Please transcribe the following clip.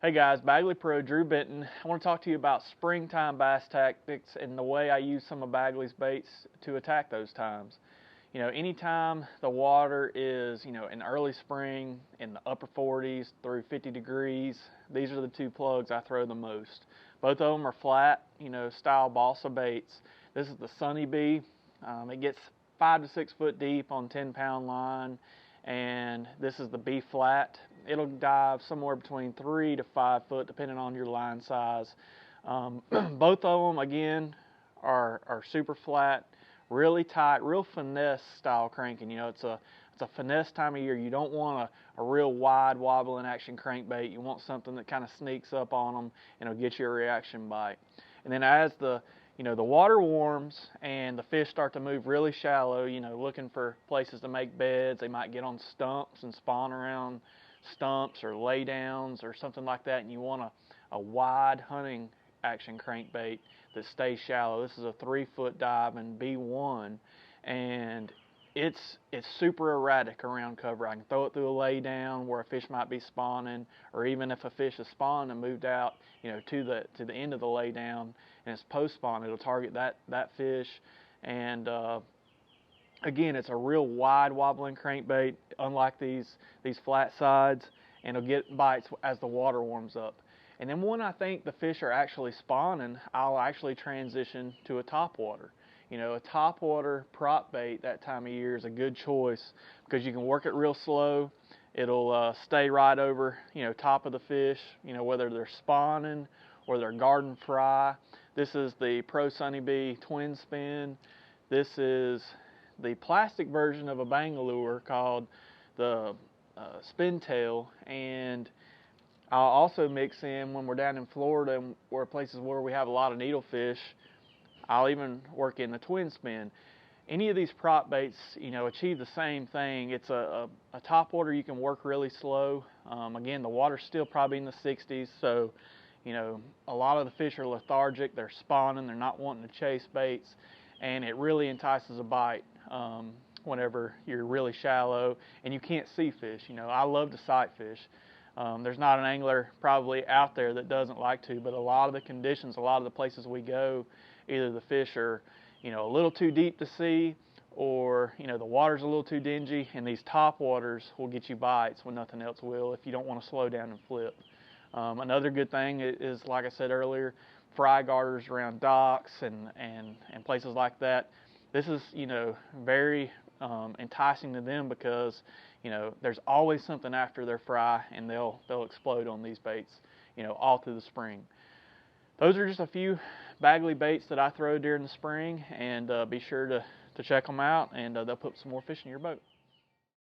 Hey guys, Bagley Pro Drew Benton. I want to talk to you about springtime bass tactics and the way I use some of Bagley's baits to attack those times. Anytime the water is, in early spring in the upper 40s through 50 degrees, these are the two plugs I throw the most. Both of them are flat, style balsa baits. This is the Sunny Bee. It gets 5 to 6 foot deep on 10-pound line, and this is the B flat. It'll dive somewhere between 3 to 5 foot depending on your line size. Both of them again are super flat, really tight, real finesse style cranking. It's a finesse time of year. You don't want a real wide wobbling action crankbait. You want something that kind of sneaks up on them and it'll get you a reaction bite. And then as the water warms and the fish start to move really shallow, looking for places to make beds. They might get on stumps and spawn around stumps or lay downs or something like that, and you want a wide hunting action crankbait that stays shallow. This is a 3-foot dive in B1, and it's super erratic around cover. I can throw it through a lay down where a fish might be spawning, or even if a fish is spawned and moved out, to the end of the lay down and it's post spawn, it'll target that fish. And again, it's a real wide wobbling crankbait, unlike these flat sides, and it'll get bites as the water warms up. And then when I think the fish are actually spawning, I'll actually transition to a topwater. A topwater prop bait that time of year is a good choice because you can work it real slow. It'll stay right over, top of the fish, whether they're spawning or they're garden fry. This is the Pro Sunny Bee twin spin. This is the plastic version of a bang lure called the spin tail, and I'll also mix in, when we're down in Florida or places where we have a lot of needlefish, I'll even work in the twin spin. Any of these prop baits, achieve the same thing. It's a topwater you can work really slow. Again, the water's still probably in the 60s, so a lot of the fish are lethargic. They're spawning. They're not wanting to chase baits, and it really entices a bite whenever you're really shallow and you can't see fish. I love to sight fish. There's not an angler probably out there that doesn't like to, but a lot of the conditions, a lot of the places we go, either the fish are, a little too deep to see, or, the water's a little too dingy, and these top waters will get you bites when nothing else will if you don't want to slow down and flip. Another good thing is, like I said earlier, fry garters around docks and places like that. This is, very enticing to them because, there's always something after their fry, and they'll explode on these baits, all through the spring. Those are just a few Bagley baits that I throw during the spring, and be sure to check them out, and they'll put some more fish in your boat.